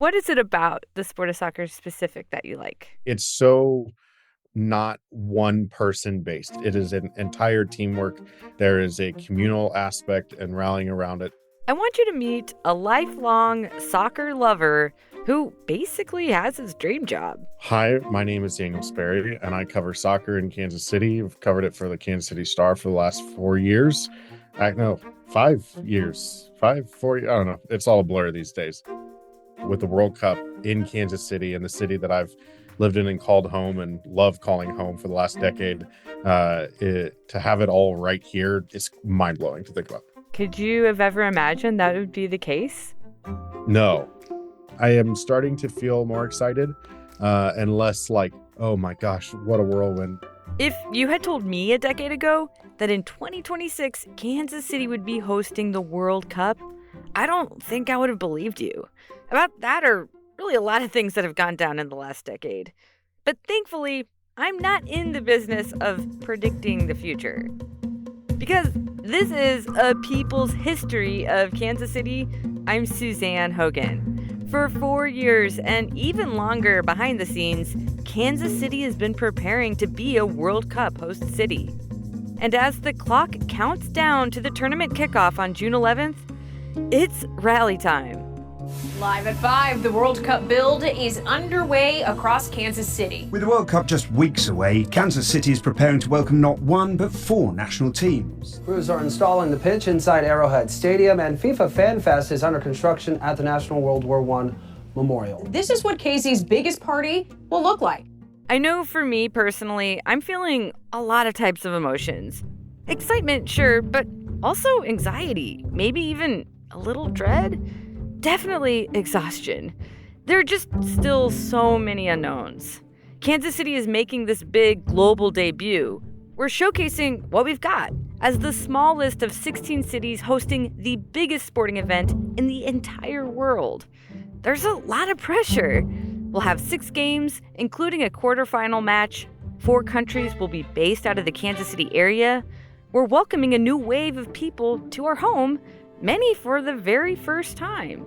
What is it about the sport of soccer specific that you like? It's so not one person based. It is an entire teamwork. There is a communal aspect and rallying around it. I want you to meet a lifelong soccer lover who basically has his dream job. Hi, my name is Daniel Sperry, and I cover soccer in Kansas City. I've covered it for the Kansas City Star for the last 4 years. No, 5 years. 4, I don't know. It's all a blur these days. With the World Cup in Kansas City, and the city that I've lived in and called home and love calling home for the last decade, to have it all right here is mind-blowing to think about. Could you have ever imagined that would be the case? No, I am starting to feel more excited and less like, oh my gosh, what a whirlwind. If you had told me a decade ago that in 2026, Kansas City would be hosting the World Cup, I don't think I would have believed you. About that or really a lot of things that have gone down in the last decade. But thankfully, I'm not in the business of predicting the future. Because this is a people's history of Kansas City, I'm Suzanne Hogan. For 4 years and even longer behind the scenes, Kansas City has been preparing to be a World Cup host city. And as the clock counts down to the tournament kickoff on June 11th, it's rally time. Live at 5, the World Cup build is underway across Kansas City. With the World Cup just weeks away, Kansas City is preparing to welcome not one but 4 national teams. Crews are installing the pitch inside Arrowhead Stadium, and FIFA Fan Fest is under construction at the National World War I Memorial. This is what KC's biggest party will look like. I know for me personally, I'm feeling a lot of types of emotions. Excitement, sure, but also anxiety, maybe even a little dread. Definitely exhaustion. There are just still so many unknowns. Kansas City is making this big global debut. We're showcasing what we've got as the smallest of 16 cities hosting the biggest sporting event in the entire world. There's a lot of pressure. We'll have 6 games, including a quarterfinal match. 4 countries will be based out of the Kansas City area. We're welcoming a new wave of people to our home, many for the very first time.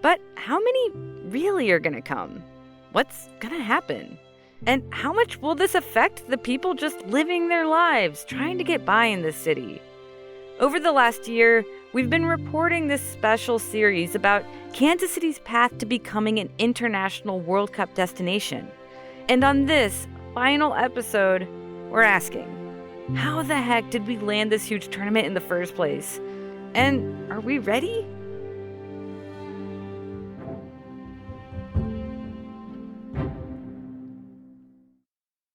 But how many really are going to come? What's going to happen? And how much will this affect the people just living their lives, trying to get by in this city? Over the last year, we've been reporting this special series about Kansas City's path to becoming an international World Cup destination. And on this final episode, we're asking, how the heck did we land this huge tournament in the first place? And are we ready?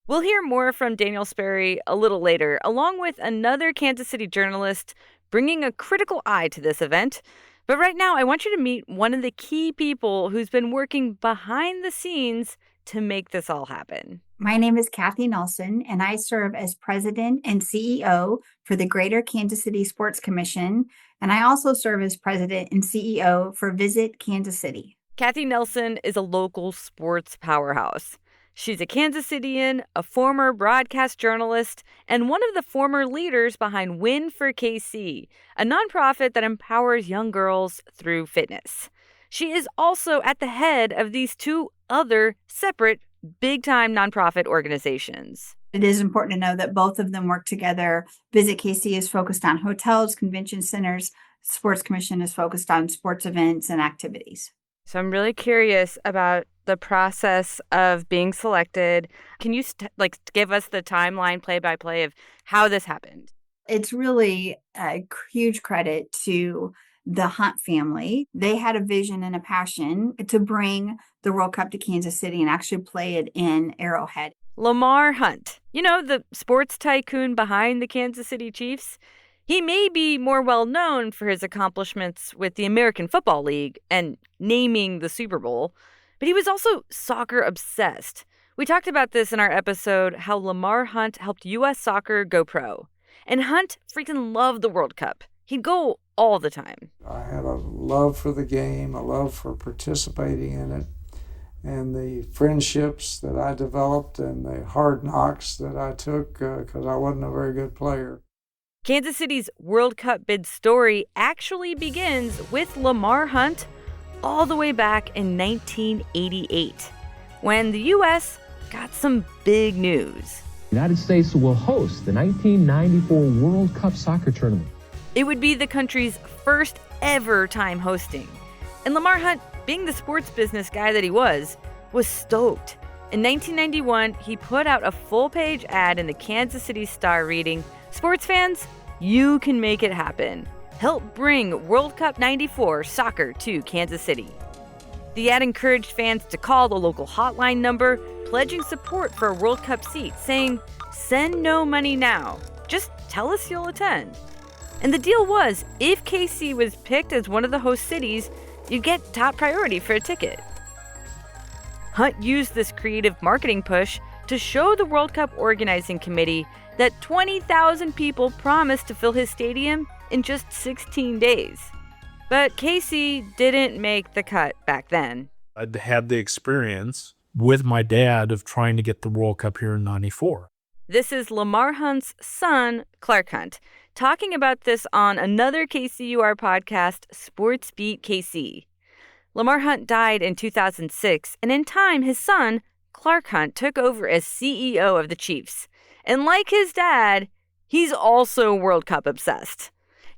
We'll hear more from Daniel Sperry a little later, along with another Kansas City journalist bringing a critical eye to this event. But right now, I want you to meet one of the key people who's been working behind the scenes to make this all happen. My name is Kathy Nelson, and I serve as president and CEO for the Greater Kansas City Sports Commission, and I also serve as president and CEO for Visit Kansas City. Kathy Nelson is a local sports powerhouse. She's a Kansas Citian, a former broadcast journalist, and one of the former leaders behind Win for KC, a nonprofit that empowers young girls through fitness. She is also at the head of these 2 other separate big-time nonprofit organizations. It is important to know that both of them work together. Visit KC is focused on hotels, convention centers. Sports Commission is focused on sports events and activities. So I'm really curious about the process of being selected. Can you give us the timeline play-by-play of how this happened? It's really a huge credit to the Hunt family. They had a vision and a passion to bring the World Cup to Kansas City and actually play it in Arrowhead. Lamar Hunt, the sports tycoon behind the Kansas City Chiefs. He may be more well known for his accomplishments with the American Football League and naming the Super Bowl, but he was also soccer obsessed. We talked about this in our episode, how Lamar Hunt helped U.S. soccer go pro. And Hunt freaking loved the World Cup. He'd go all the time. I had a love for the game, a love for participating in it, and the friendships that I developed and the hard knocks that I took because I wasn't a very good player. Kansas City's World Cup bid story actually begins with Lamar Hunt all the way back in 1988, when the U.S. got some big news. The United States will host the 1994 World Cup soccer tournament. It would be the country's first ever time hosting. And Lamar Hunt, being the sports business guy that he was stoked. In 1991, he put out a full-page ad in the Kansas City Star reading, "Sports fans, you can make it happen. Help bring World Cup 94 soccer to Kansas City." The ad encouraged fans to call the local hotline number, pledging support for a World Cup seat, saying, "Send no money now. Just tell us you'll attend." And the deal was, if KC was picked as one of the host cities, you'd get top priority for a ticket. Hunt used this creative marketing push to show the World Cup organizing committee that 20,000 people promised to fill his stadium in just 16 days. But KC didn't make the cut back then. I'd had the experience with my dad of trying to get the World Cup here in '94. This is Lamar Hunt's son, Clark Hunt, talking about this on another KCUR podcast, Sports Beat KC. Lamar Hunt died in 2006, and in time, his son, Clark Hunt, took over as CEO of the Chiefs. And like his dad, he's also World Cup obsessed.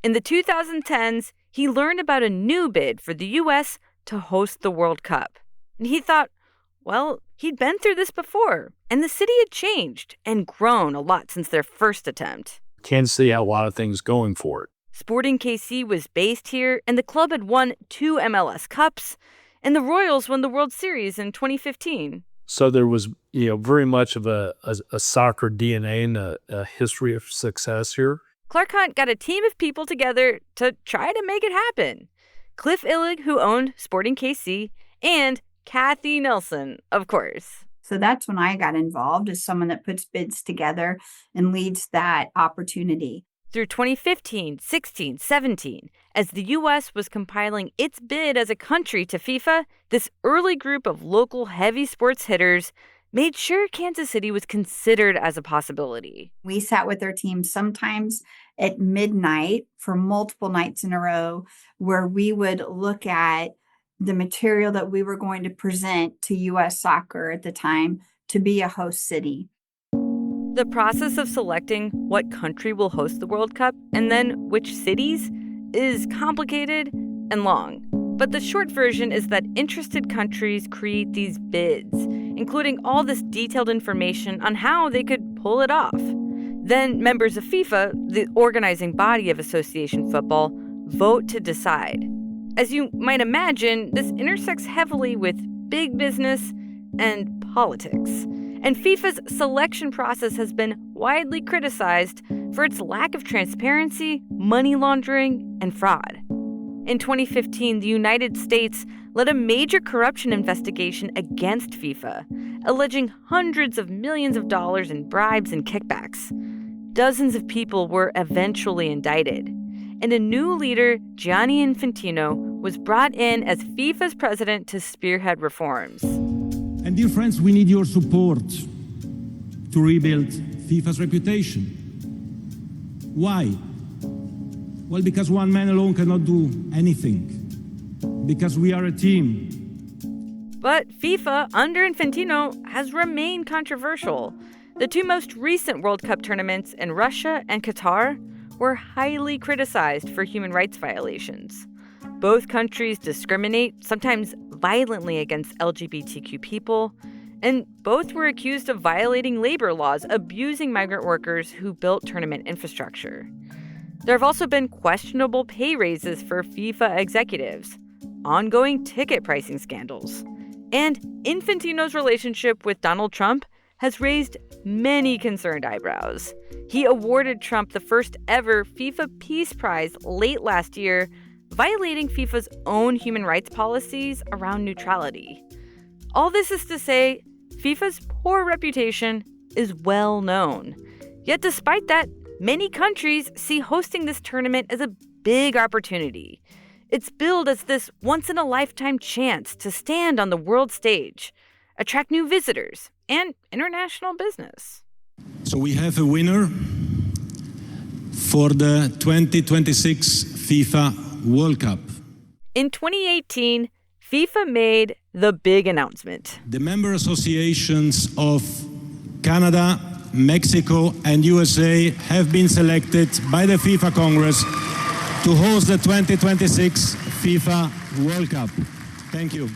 In the 2010s, he learned about a new bid for the U.S. to host the World Cup. And he thought, well, he'd been through this before, and the city had changed and grown a lot since their first attempt. Kansas City had a lot of things going for it. Sporting KC was based here, and the club had won 2 MLS Cups, and the Royals won the World Series in 2015. So there was, very much of a soccer DNA and a history of success here. Clark Hunt got a team of people together to try to make it happen. Cliff Illig, who owned Sporting KC, and Kathy Nelson, of course. So that's when I got involved as someone that puts bids together and leads that opportunity. Through 2015, 16, 17, as the U.S. was compiling its bid as a country to FIFA, this early group of local heavy sports hitters made sure Kansas City was considered as a possibility. We sat with our team sometimes at midnight for multiple nights in a row, where we would look at the material that we were going to present to U.S. Soccer at the time to be a host city. The process of selecting what country will host the World Cup and then which cities is complicated and long. But the short version is that interested countries create these bids, including all this detailed information on how they could pull it off. Then members of FIFA, the organizing body of association football, vote to decide. As you might imagine, this intersects heavily with big business and politics. And FIFA's selection process has been widely criticized for its lack of transparency, money laundering, and fraud. In 2015, the United States led a major corruption investigation against FIFA, alleging hundreds of millions of dollars in bribes and kickbacks. Dozens of people were eventually indicted. And a new leader, Gianni Infantino, was brought in as FIFA's president to spearhead reforms. And dear friends, we need your support to rebuild FIFA's reputation. Why? Well, because one man alone cannot do anything. Because we are a team. But FIFA, under Infantino, has remained controversial. The 2 most recent World Cup tournaments in Russia and Qatar were highly criticized for human rights violations. Both countries discriminate, sometimes violently, against LGBTQ people, and both were accused of violating labor laws, abusing migrant workers who built tournament infrastructure. There have also been questionable pay raises for FIFA executives, ongoing ticket pricing scandals, and Infantino's relationship with Donald Trump has raised many concerned eyebrows. He awarded Trump the first ever FIFA Peace Prize late last year, violating FIFA's own human rights policies around neutrality. All this is to say, FIFA's poor reputation is well known. Yet despite that, many countries see hosting this tournament as a big opportunity. It's billed as this once-in-a-lifetime chance to stand on the world stage, attract new visitors, and international business. So we have a winner for the 2026 FIFA World Cup. In 2018, FIFA made the big announcement. The member associations of Canada, Mexico, and USA have been selected by the FIFA Congress to host the 2026 FIFA World Cup. Thank you.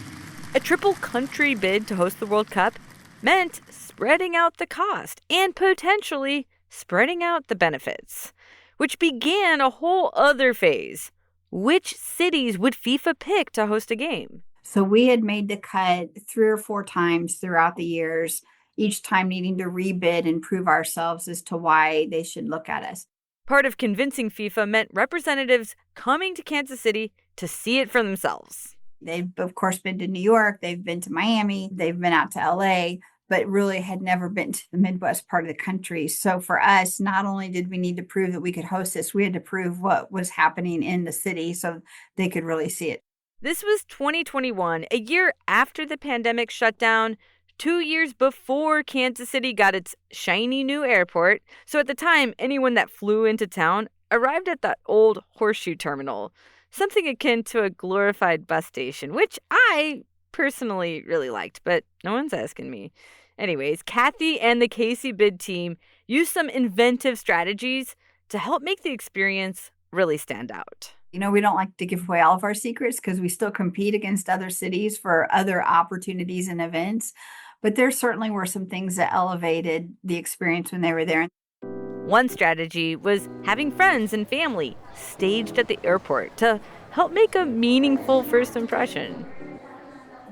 A triple country bid to host the World Cup meant spreading out the cost and potentially spreading out the benefits, which began a whole other phase. Which cities would FIFA pick to host a game? So we had made the cut 3 or 4 times throughout the years, each time needing to rebid and prove ourselves as to why they should look at us. Part of convincing FIFA meant representatives coming to Kansas City to see it for themselves. They've, of course, been to New York, they've been to Miami, they've been out to LA, but really had never been to the Midwest part of the country. So for us, not only did we need to prove that we could host this, we had to prove what was happening in the city so they could really see it. This was 2021, a year after the pandemic shut down, 2 years before Kansas City got its shiny new airport. So at the time, anyone that flew into town arrived at that old horseshoe terminal, something akin to a glorified bus station, which I personally really liked, but no one's asking me. Anyways, Kathy and the KC bid team used some inventive strategies to help make the experience really stand out. You know, we don't like to give away all of our secrets because we still compete against other cities for other opportunities and events. But there certainly were some things that elevated the experience when they were there. One strategy was having friends and family staged at the airport to help make a meaningful first impression.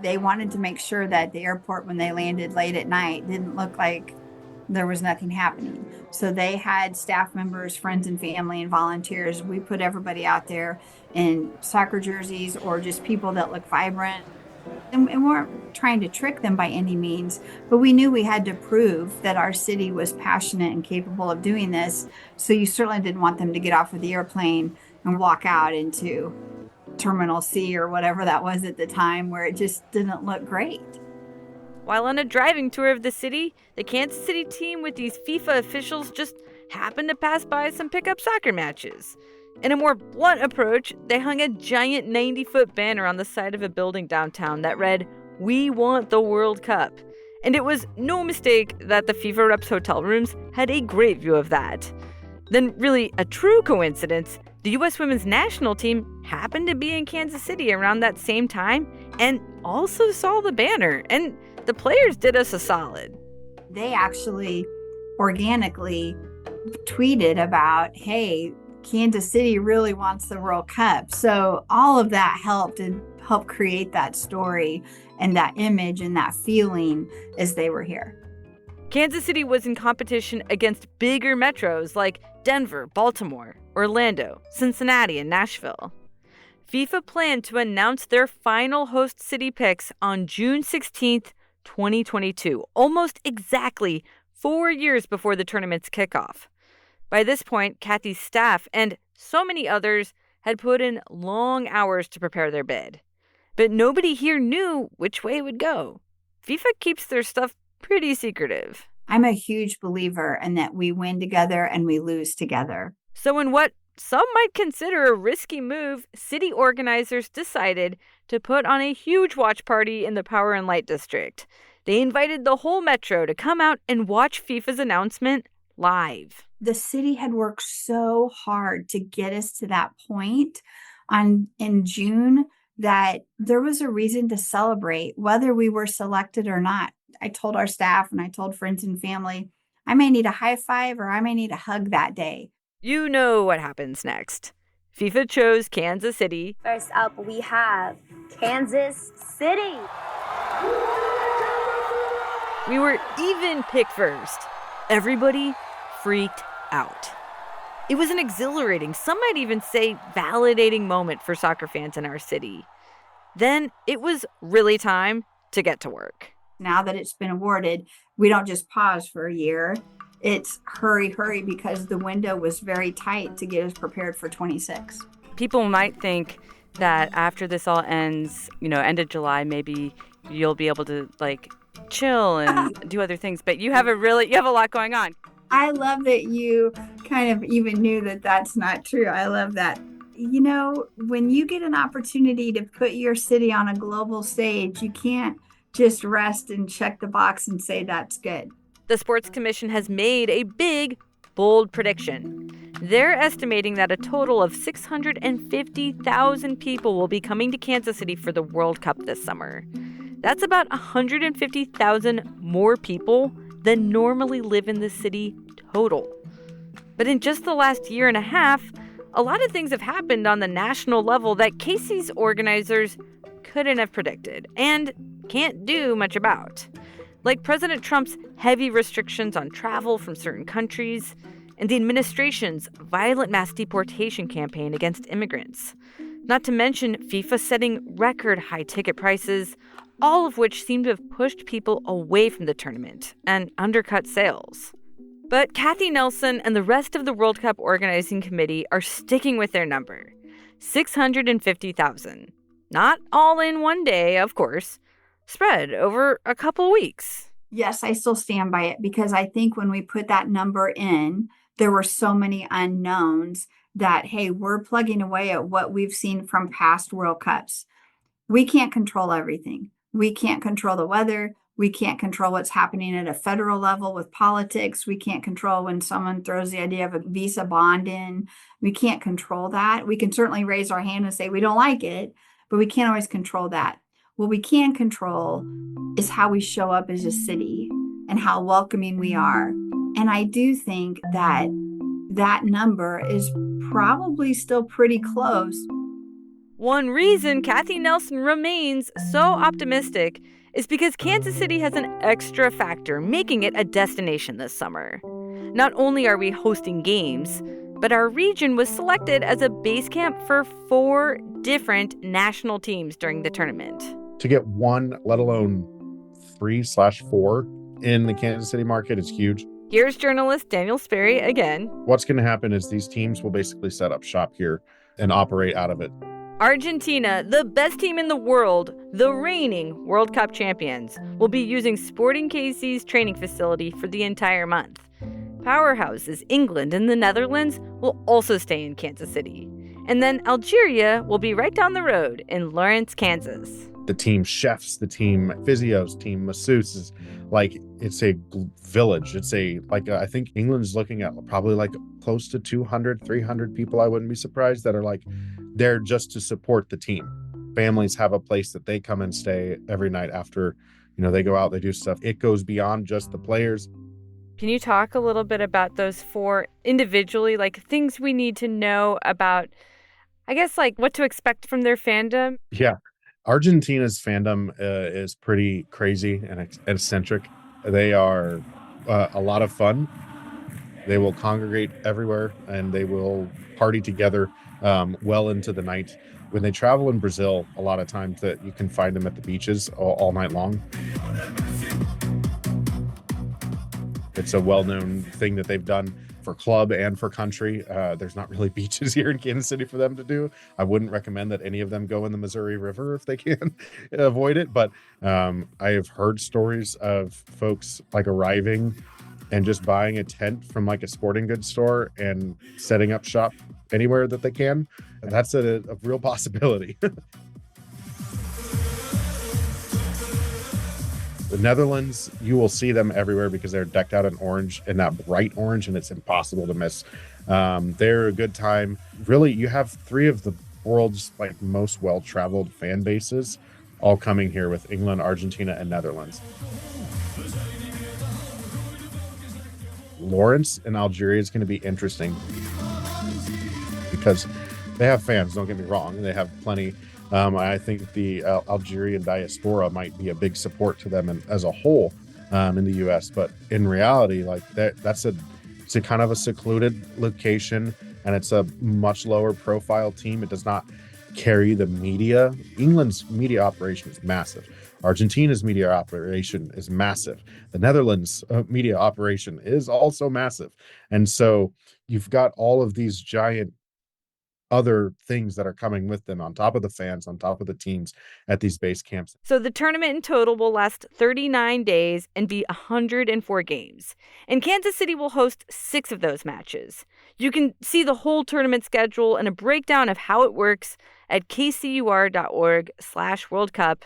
They wanted to make sure that the airport, when they landed late at night, didn't look like there was nothing happening. So they had staff members, friends and family, and volunteers. We put everybody out there in soccer jerseys or just people that look vibrant. And we weren't trying to trick them by any means, but we knew we had to prove that our city was passionate and capable of doing this. So you certainly didn't want them to get off of the airplane and walk out into Terminal C or whatever that was at the time, where it just didn't look great. While on a driving tour of the city, the Kansas City team with these FIFA officials just happened to pass by some pickup soccer matches. In a more blunt approach, they hung a giant 90-foot banner on the side of a building downtown that read, "We want the World Cup." And it was no mistake that the FIFA reps' hotel rooms had a great view of that. Then, really, a true coincidence, the U.S. women's national team happened to be in Kansas City around that same time and also saw the banner. And the players did us a solid. They actually organically tweeted about, hey, Kansas City really wants the World Cup. So all of that helped create that story and that image and that feeling as they were here. Kansas City was in competition against bigger metros like Denver, Baltimore, Orlando, Cincinnati, and Nashville. FIFA planned to announce their final host city picks on June 16th, 2022, almost exactly 4 years before the tournament's kickoff. By this point, Kathy's staff and so many others had put in long hours to prepare their bid. But nobody here knew which way it would go. FIFA keeps their stuff pretty secretive. I'm a huge believer in that we win together and we lose together. So in what some might consider a risky move, city organizers decided to put on a huge watch party in the Power and Light District. They invited the whole metro to come out and watch FIFA's announcement live. The city had worked so hard to get us to that point in June that there was a reason to celebrate whether we were selected or not. I told our staff and I told friends and family, I may need a high five or I may need a hug that day. You know what happens next. FIFA chose Kansas City. First up, we have Kansas City. We were even picked first. Everybody freaked out. It was an exhilarating, some might even say validating moment for soccer fans in our city. Then it was really time to get to work. Now that it's been awarded, we don't just pause for a year. It's hurry, because the window was very tight to get us prepared for 26. People might think that after this all ends, end of July, maybe you'll be able to chill and do other things. But you have a lot going on. I love that you kind of even knew that that's not true. I love that. when you get an opportunity to put your city on a global stage, you can't just rest and check the box and say that's good. The Sports Commission has made a big, bold prediction. They're estimating that a total of 650,000 people will be coming to Kansas City for the World Cup this summer. That's about 150,000 more people than normally live in the city total. But in just the last year and a half, a lot of things have happened on the national level that KC's organizers couldn't have predicted and can't do much about. Like President Trump's heavy restrictions on travel from certain countries and the administration's violent mass deportation campaign against immigrants. Not to mention FIFA setting record high ticket prices, all of which seem to have pushed people away from the tournament and undercut sales. But Kathy Nelson and the rest of the World Cup organizing committee are sticking with their number, 650,000. Not all in one day, of course, spread over a couple weeks. Yes, I still stand by it because I think when we put that number in, there were so many unknowns that, hey, we're plugging away at what we've seen from past World Cups. We can't control everything. We can't control the weather. We can't control what's happening at a federal level with politics. We can't control when someone throws the idea of a visa bond in. We can't control that. We can certainly raise our hand and say we don't like it, but we can't always control that. What we can control is how we show up as a city and how welcoming we are. And I do think that that number is probably still pretty close. One reason Kathy Nelson remains so optimistic is because Kansas City has an extra factor making it a destination this summer. Not only are we hosting games, but our region was selected as a base camp for 4 different national teams during the tournament. To get one, let alone 3/4 in the Kansas City market is huge. Here's journalist Daniel Sperry again. What's going to happen is these teams will basically set up shop here and operate out of it. Argentina, the best team in the world, the reigning World Cup champions, will be using Sporting KC's training facility for the entire month. Powerhouses England and the Netherlands will also stay in Kansas City. And then Algeria will be right down the road in Lawrence, Kansas. The team chefs, the team physios, team masseuses, it's a village. I think England's looking at probably close to 200, 300 people. I wouldn't be surprised that are there just to support the team. Families have a place that they come and stay every night after, they go out, they do stuff. It goes beyond just the players. Can you talk a little bit about those 4 individually, things we need to know about, what to expect from their fandom? Yeah. Argentina's fandom is pretty crazy and eccentric. They are a lot of fun. They will congregate everywhere and they will party together well into the night. When they travel in Brazil, a lot of times that you can find them at the beaches all night long. It's a well-known thing that they've done for club and for country. There's not really beaches here in Kansas City for them to do. I wouldn't recommend that any of them go in the Missouri River if they can avoid it. But I have heard stories of folks arriving and just buying a tent from a sporting goods store and setting up shop anywhere that they can. And that's a real possibility. The Netherlands, you will see them everywhere because they're decked out in orange, and that bright orange, and it's impossible to miss. They're a good time. Really, you have 3 of the world's most well-traveled fan bases all coming here with England, Argentina, and Netherlands. Lawrence and Algeria is going to be interesting because they have fans, don't get me wrong. They have plenty. I think the Algerian diaspora might be a big support to them as a whole in the U.S. But in reality, it's a kind of a secluded location, and it's a much lower profile team. It does not carry the media. England's media operation is massive. Argentina's media operation is massive. The Netherlands media operation is also massive. And so you've got all of these giant other things that are coming with them on top of the fans, on top of the teams at these base camps. So the tournament in total will last 39 days and be 104 games. And Kansas City will host 6 of those matches. You can see the whole tournament schedule and a breakdown of how it works at kcur.org/World Cup.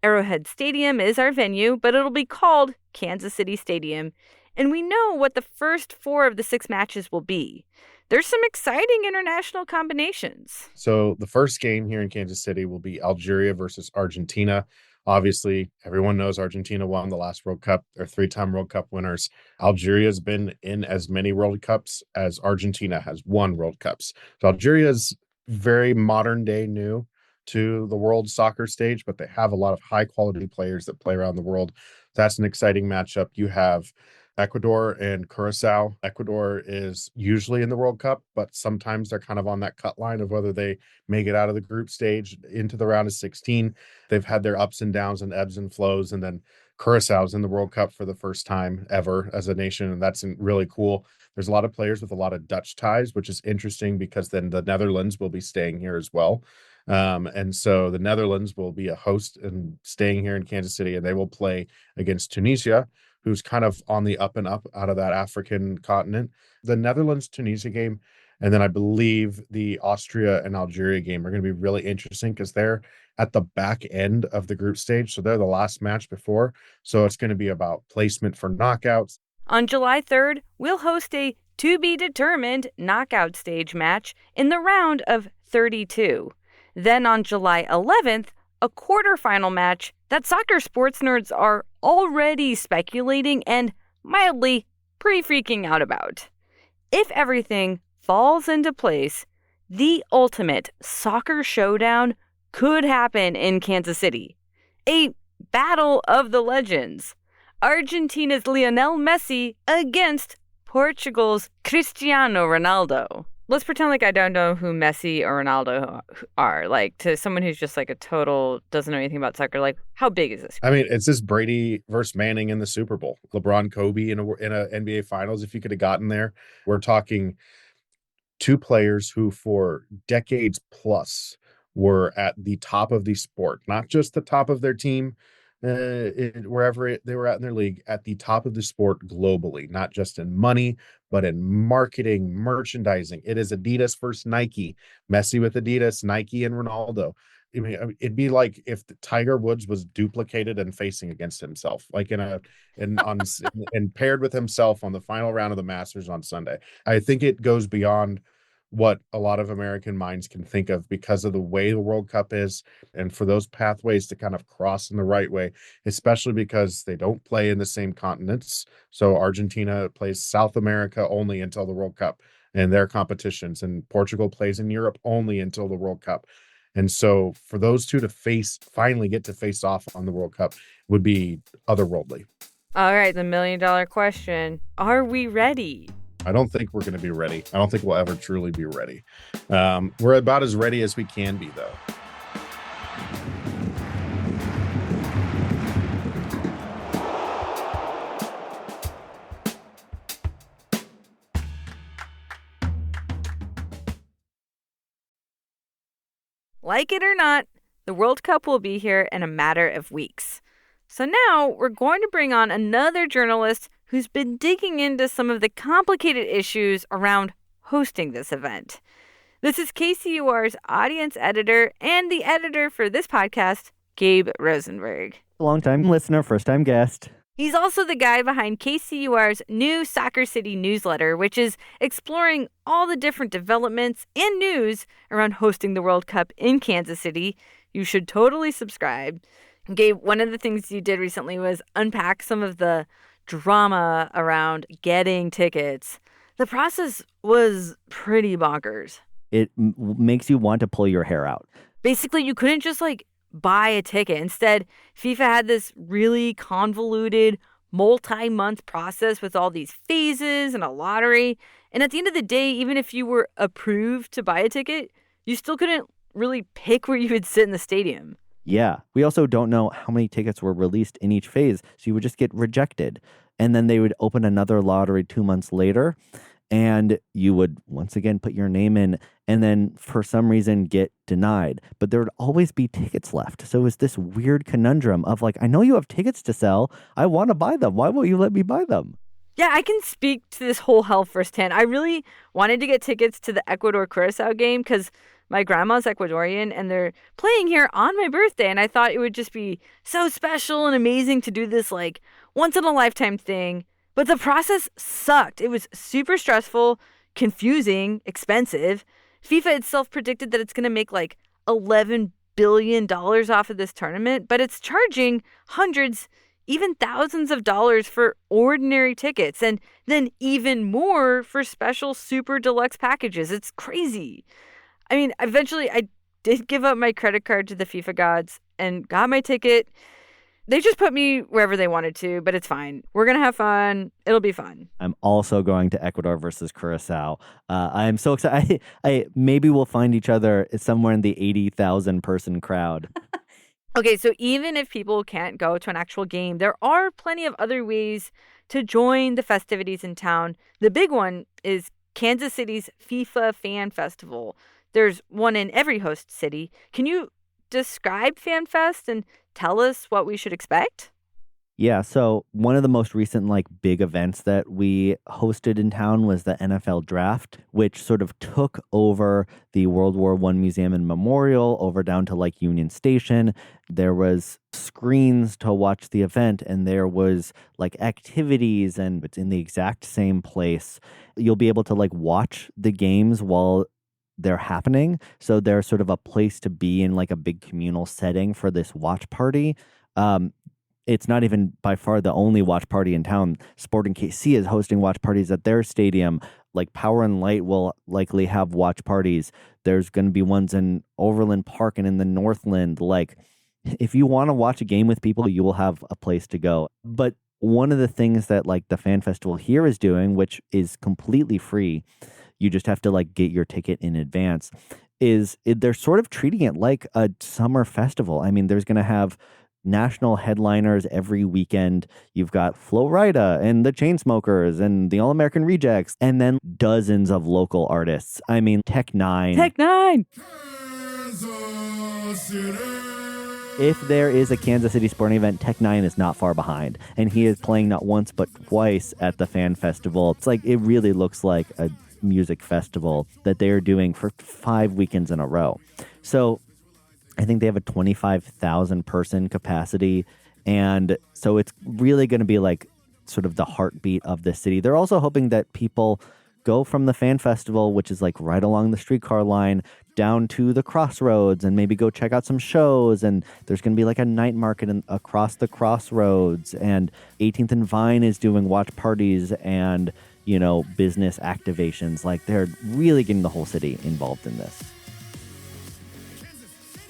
Arrowhead Stadium is our venue, but it'll be called Kansas City Stadium. And we know what the first 4 of the 6 matches will be. There's some exciting international combinations. So the first game here in Kansas City will be Algeria versus Argentina. Obviously, everyone knows Argentina won the last World Cup. They're 3-time World Cup winners. Algeria's been in as many World Cups as Argentina has won World Cups. So Algeria's very modern day new to the world soccer stage, but they have a lot of high quality players that play around the world. That's an exciting matchup. You have Ecuador and Curacao. Ecuador is usually in the World Cup, but sometimes they're kind of on that cut line of whether they make it out of the group stage into the round of 16. They've had their ups and downs and ebbs and flows, and then Curaçao's in the World Cup for the first time ever as a nation, and that's really cool. There's a lot of players with a lot of Dutch ties, which is interesting because then the Netherlands will be staying here as well. And so the Netherlands will be a host and staying here in Kansas City, and they will play against Tunisia, who's kind of on the up and up out of that African continent. The Netherlands-Tunisia game, and then I believe the Austria and Algeria game are going to be really interesting because they're at the back end of the group stage. So they're the last match before. So it's going to be about placement for knockouts. On July 3rd, we'll host a to-be-determined knockout stage match in the round of 32. Then on July 11th, a quarterfinal match that soccer sports nerds are already speculating and mildly pretty freaking out about. If everything falls into place, the ultimate soccer showdown could happen in Kansas City. A battle of the legends. Argentina's Lionel Messi against Portugal's Cristiano Ronaldo. Let's pretend like I don't know who Messi or Ronaldo are. Like, to someone who's just like a total doesn't know anything about soccer, like, how big is this? I mean, it's this Brady versus Manning in the Super Bowl. LeBron, Kobe in a NBA Finals. If you could have gotten there, we're talking 2 players who for decades plus were at the top of the sport, not just the top of their team, wherever they were at in their league, at the top of the sport globally, not just in money, but in marketing, merchandising. It is Adidas versus Nike, Messi with Adidas, Nike and Ronaldo. I mean, it'd be like if Tiger Woods was duplicated and facing against himself, like and paired with himself on the final round of the Masters on Sunday. I think it goes beyond what a lot of American minds can think of because of the way the World Cup is, and for those pathways to kind of cross in the right way, especially because they don't play in the same continents. So Argentina plays South America only until the World Cup and their competitions, and Portugal plays in Europe only until the World Cup. And so for those two to finally get to face off on the World Cup would be otherworldly. All right, the $1 million question. Are we ready? I don't think we're going to be ready. I don't think we'll ever truly be ready. We're about as ready as we can be, though. Like it or not, the World Cup will be here in a matter of weeks. So now we're going to bring on another journalist who's been digging into some of the complicated issues around hosting this event. This is KCUR's audience editor and the editor for this podcast, Gabe Rosenberg. Long-time listener, first-time guest. He's also the guy behind KCUR's new Soccer City newsletter, which is exploring all the different developments and news around hosting the World Cup in Kansas City. You should totally subscribe. Gabe, one of the things you did recently was unpack some of the drama around getting tickets. The process was pretty bonkers. It makes you want to pull your hair out. Basically, you couldn't just buy a ticket. Instead, FIFA had this really convoluted multi-month process with all these phases and a lottery. And at the end of the day, even if you were approved to buy a ticket, you still couldn't really pick where you would sit in the stadium. Yeah. We also don't know how many tickets were released in each phase. So you would just get rejected. And then they would open another lottery 2 months later. And you would once again put your name in and then for some reason get denied. But there would always be tickets left. So it was this weird conundrum of I know you have tickets to sell. I want to buy them. Why won't you let me buy them? Yeah, I can speak to this whole hell firsthand. I really wanted to get tickets to the Ecuador-Curacao game because my grandma's Ecuadorian and they're playing here on my birthday. And I thought it would just be so special and amazing to do this like once-in-a-lifetime thing. But the process sucked. It was super stressful, confusing, expensive. FIFA itself predicted that it's going to make like $11 billion off of this tournament, but it's charging hundreds, even thousands of dollars for ordinary tickets, and then even more for special super deluxe packages. It's crazy. I mean, eventually I did give up my credit card to the FIFA gods and got my ticket. They just put me wherever they wanted to, but it's fine. We're going to have fun. It'll be fun. I'm also going to Ecuador versus Curacao. I'm so excited. I maybe we'll find each other somewhere in the 80,000 person crowd. Okay, so even if people can't go to an actual game, there are plenty of other ways to join the festivities in town. The big one is Kansas City's FIFA Fan Festival. There's one in every host city. Can you describe Fan Fest and tell us what we should expect? Yeah, so one of the most recent big events that we hosted in town was the NFL Draft, which sort of took over the World War I Museum and Memorial over down to Union Station. There was screens to watch the event, and there was activities, and it's in the exact same place. You'll be able to watch the games while they're happening. So there's sort of a place to be in a big communal setting for this watch party. It's not even by far the only watch party in town. Sporting KC is hosting watch parties at their stadium. Power and Light will likely have watch parties. There's going to be ones in Overland Park and in the Northland. If you want to watch a game with people, you will have a place to go. But one of the things that the Fan Festival here is doing, which is completely free, you just have to get your ticket in advance, they're sort of treating it like a summer festival. I mean, there's going to have national headliners every weekend. You've got Flo Rida and the Chainsmokers and the All-American Rejects, and then dozens of local artists. I mean, Tech Nine. If there is a Kansas City sporting event, Tech Nine is not far behind. And he is playing not once, but twice at the Fan Festival. It's it really looks like a music festival that they are doing for 5 weekends in a row. So I think they have a 25,000 person capacity. And so it's really going to be sort of the heartbeat of the city. They're also hoping that people go from the Fan Festival, which is right along the streetcar line, down to the Crossroads and maybe go check out some shows. And there's going to be a night market across the Crossroads. And 18th and Vine is doing watch parties and, business activations. They're really getting the whole city involved in this.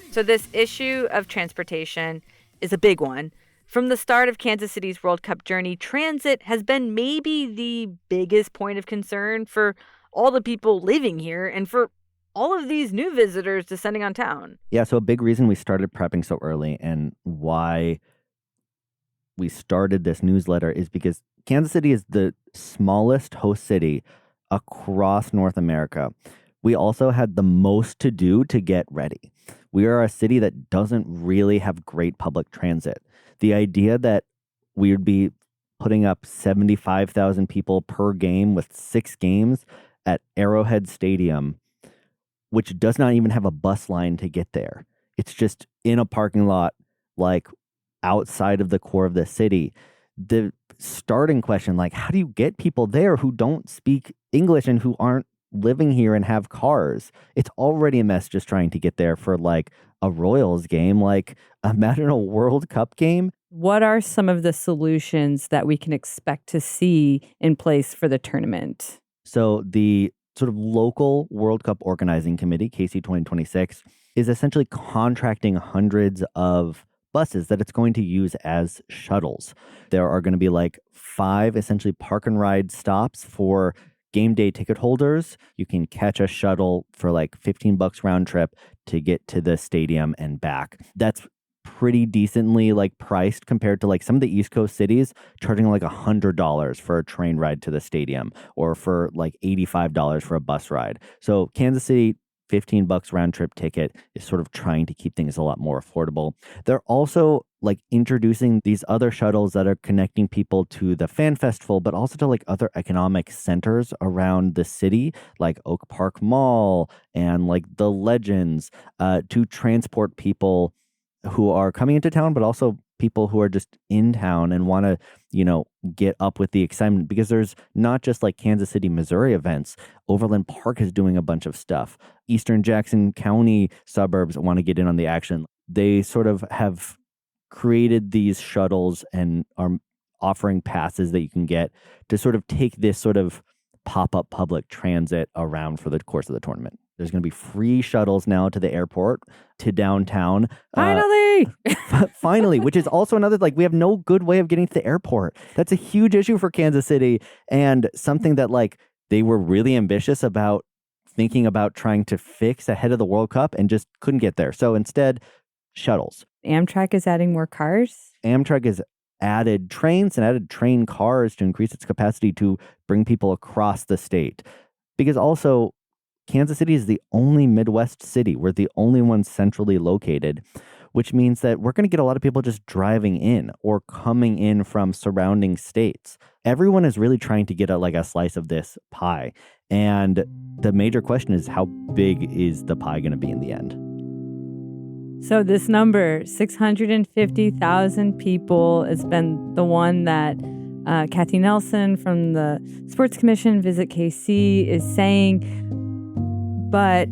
So this issue of transportation is a big one. From the start of Kansas City's World Cup journey, transit has been maybe the biggest point of concern for all the people living here and for all of these new visitors descending on town. Yeah, so a big reason we started prepping so early and why we started this newsletter is because Kansas City is the smallest host city across North America. We also had the most to do to get ready. We are a city that doesn't really have great public transit. The idea that we would be putting up 75,000 people per game with 6 games at Arrowhead Stadium, which does not even have a bus line to get there. It's just in a parking lot, outside of the core of the city. The starting question, how do you get people there who don't speak English and who aren't living here and have cars? It's already a mess just trying to get there for a Royals game. Imagine a World Cup game. What are some of the solutions that we can expect to see in place for the tournament? So the sort of local World Cup organizing committee, KC 2026, is essentially contracting hundreds of buses that it's going to use as shuttles. There are going to be 5 essentially park and ride stops for game day ticket holders. You can catch a shuttle for $15 round trip to get to the stadium and back. That's pretty decently priced compared to some of the East Coast cities charging $100 for a train ride to the stadium or for $85 for a bus ride. So Kansas City $15 round trip ticket is sort of trying to keep things a lot more affordable. They're also like introducing these other shuttles that are connecting people to the fan festival, but also to like other economic centers around the city, like Oak Park Mall and like the Legends, to transport people who are coming into town, but also people who are just in town and want to, get up with the excitement, because there's not just like Kansas City, Missouri events. Overland Park is doing a bunch of stuff. Eastern Jackson County suburbs want to get in on the action. They sort of have created these shuttles and are offering passes that you can get to sort of take this sort of pop-up public transit around for the course of the tournament. There's going to be free shuttles now to the airport, to downtown. Finally! Finally, which is also another, like, we have no good way of getting to the airport. That's a huge issue for Kansas City, and something that, like, they were really ambitious about thinking about trying to fix ahead of the World Cup and just couldn't get there. So instead, shuttles. Amtrak is adding more cars. Amtrak has added trains and added train cars to increase its capacity to bring people across the state. Because also, Kansas City is the only Midwest city. We're the only one centrally located, which means that we're going to get a lot of people just driving in or coming in from surrounding states. Everyone is really trying to get a slice of this pie. And the major question is, how big is the pie going to be in the end? So this number, 650,000 people, has been the one that Kathy Nelson from the Sports Commission, Visit KC, is saying. But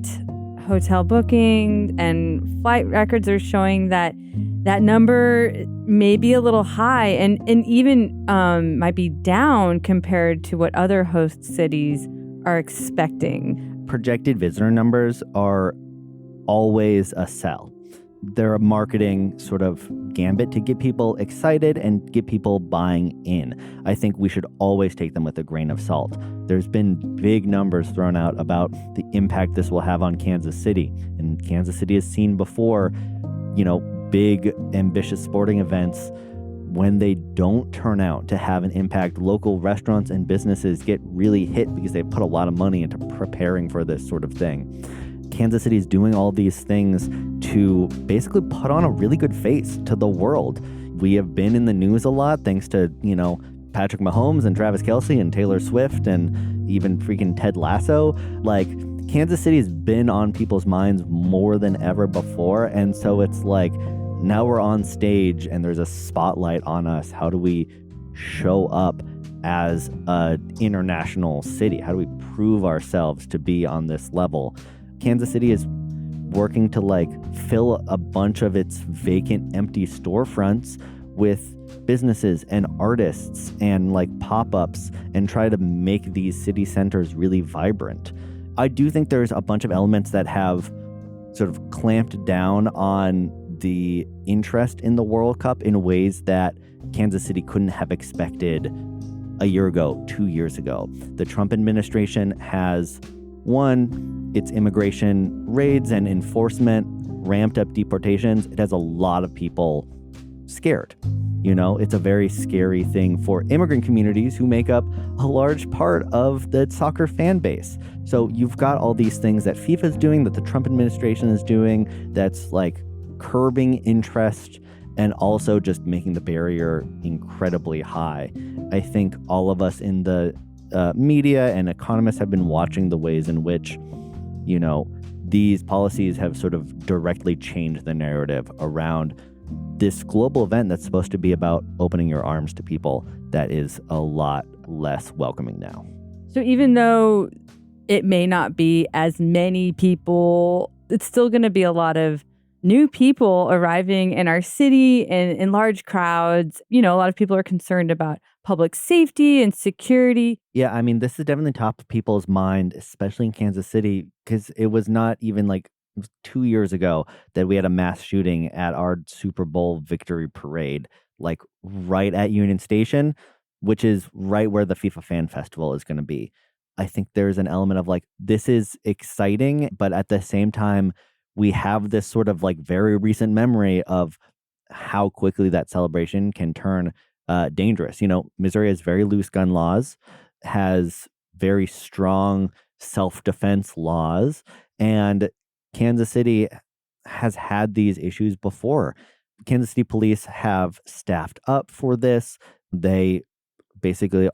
hotel booking and flight records are showing that that number may be a little high and even might be down compared to what other host cities are expecting. Projected visitor numbers are always a sell. They're a marketing sort of gambit to get people excited and get people buying in. I think we should always take them with a grain of salt. There's been big numbers thrown out about the impact this will have on Kansas City. And Kansas City has seen before, big, ambitious sporting events, when they don't turn out to have an impact, local restaurants and businesses get really hit because they put a lot of money into preparing for this sort of thing. Kansas City is doing all these things to basically put on a really good face to the world. We have been in the news a lot thanks to, Patrick Mahomes and Travis Kelce and Taylor Swift and even freaking Ted Lasso. Like, Kansas City has been on people's minds more than ever before. And so it's like, now we're on stage and there's a spotlight on us. How do we show up as an international city? How do we prove ourselves to be on this level? Kansas City is working to fill a bunch of its vacant, empty storefronts with businesses and artists and pop-ups and try to make these city centers really vibrant. I do think there's a bunch of elements that have sort of clamped down on the interest in the World Cup in ways that Kansas City couldn't have expected a year ago, 2 years ago. The Trump administration has, one, its immigration raids and enforcement, ramped up deportations. It has a lot of people scared. It's a very scary thing for immigrant communities who make up a large part of the soccer fan base. So you've got all these things that FIFA is doing, that the Trump administration is doing, that's curbing interest and also just making the barrier incredibly high. I think all of us in the media and economists have been watching the ways in which, these policies have sort of directly changed the narrative around this global event that's supposed to be about opening your arms to people that is a lot less welcoming now. So even though it may not be as many people, it's still going to be a lot of new people arriving in our city and in large crowds. A lot of people are concerned about public safety and security. Yeah, I mean, this is definitely top of people's mind, especially in Kansas City, because it was not even it was 2 years ago that we had a mass shooting at our Super Bowl victory parade, right at Union Station, which is right where the FIFA Fan Festival is going to be. I think there's an element of this is exciting, but at the same time, we have this sort of very recent memory of how quickly that celebration can turn dangerous. Missouri has very loose gun laws, has very strong self-defense laws, And Kansas City has had these issues before. Kansas City police have staffed up for this. They basically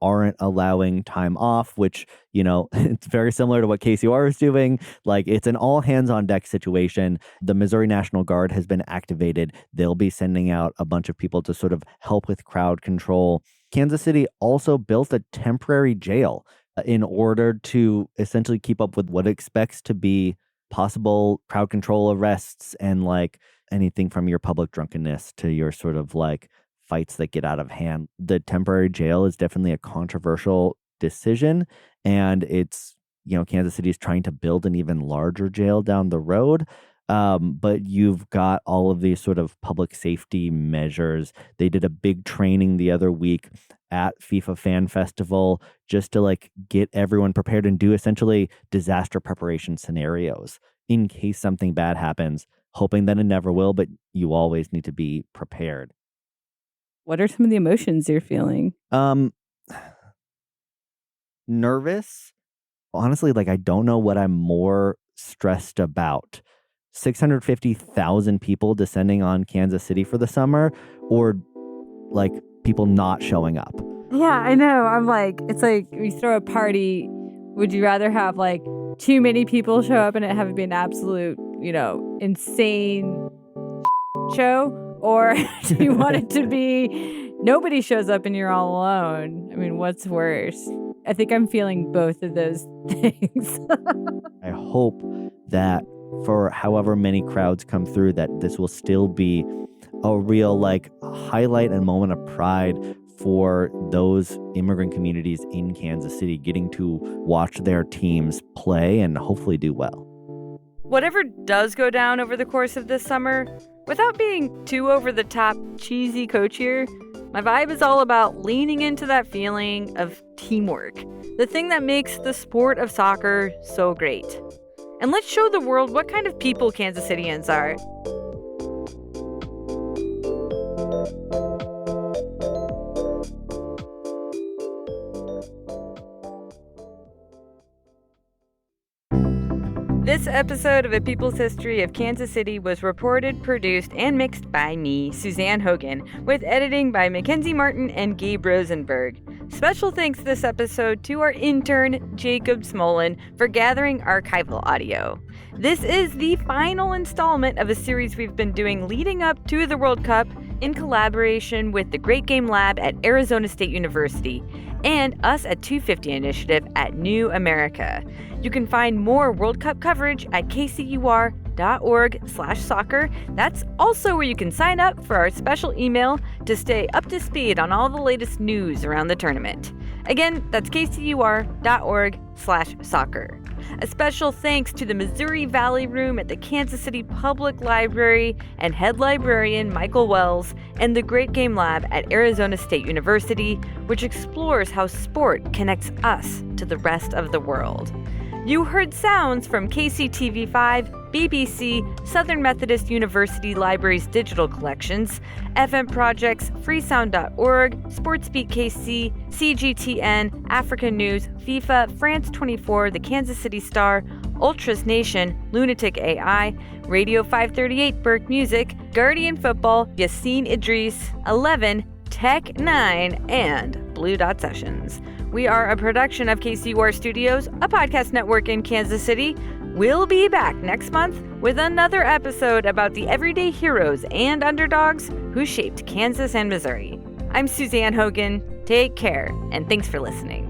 aren't allowing time off, which, it's very similar to what KCUR is doing. Like, it's an all hands on deck situation. The Missouri National Guard has been activated. They'll be sending out a bunch of people to sort of help with crowd control. Kansas City also built a temporary jail in order to essentially keep up with what it expects to be possible crowd control arrests and like anything from your public drunkenness to your sort of like fights that get out of hand. The temporary jail is definitely a controversial decision, and it's, Kansas City is trying to build an even larger jail down the road. But you've got all of these sort of public safety measures. They did a big training the other week at FIFA Fan Festival just to like get everyone prepared and do essentially disaster preparation scenarios in case something bad happens, hoping that it never will, but you always need to be prepared. What are some of the emotions you're feeling? Nervous. Honestly, like I don't know what I'm more stressed about. 650,000 people descending on Kansas City for the summer, or like people not showing up. Yeah, I know. I'm like, it's like we throw a party. Would you rather have like too many people show up and it have it be an absolute, insane show? Or do you want it to be nobody shows up and you're all alone? I mean, what's worse? I think I'm feeling both of those things. I hope that for however many crowds come through, that this will still be a real like highlight and moment of pride for those immigrant communities in Kansas City, getting to watch their teams play and hopefully do well. Whatever does go down over the course of this summer, without being too over-the-top cheesy coach here, my vibe is all about leaning into that feeling of teamwork, the thing that makes the sport of soccer so great. And let's show the world what kind of people Kansas Cityans are. This episode of A People's History of Kansas City was reported, produced, and mixed by me, Suzanne Hogan, with editing by Mackenzie Martin and Gabe Rosenberg. Special thanks this episode to our intern, Jacob Smolin, for gathering archival audio. This is the final installment of a series we've been doing leading up to the World Cup in collaboration with the Great Game Lab at Arizona State University and us at 250 Initiative at New America. You can find more World Cup coverage at kcur.org/soccer. That's also where you can sign up for our special email to stay up to speed on all the latest news around the tournament. Again, that's kcur.org/soccer. A special thanks to the Missouri Valley Room at the Kansas City Public Library and head librarian Michael Wells, and the Great Game Lab at Arizona State University, which explores how sport connects us to the rest of the world. You heard sounds from KCTV5, BBC, Southern Methodist University Library's digital collections, FM projects, freesound.org, SportsBeat KC, CGTN, Africa News, FIFA, France 24, the Kansas City Star, Ultras Nation, Lunatic AI, Radio 538 Burke Music, Guardian Football, Yassine Idris, 11, Tech 9, and Blue Dot Sessions. We are a production of KCUR Studios, a podcast network in Kansas City. We'll be back next month with another episode about the everyday heroes and underdogs who shaped Kansas and Missouri. I'm Suzanne Hogan. Take care, and thanks for listening.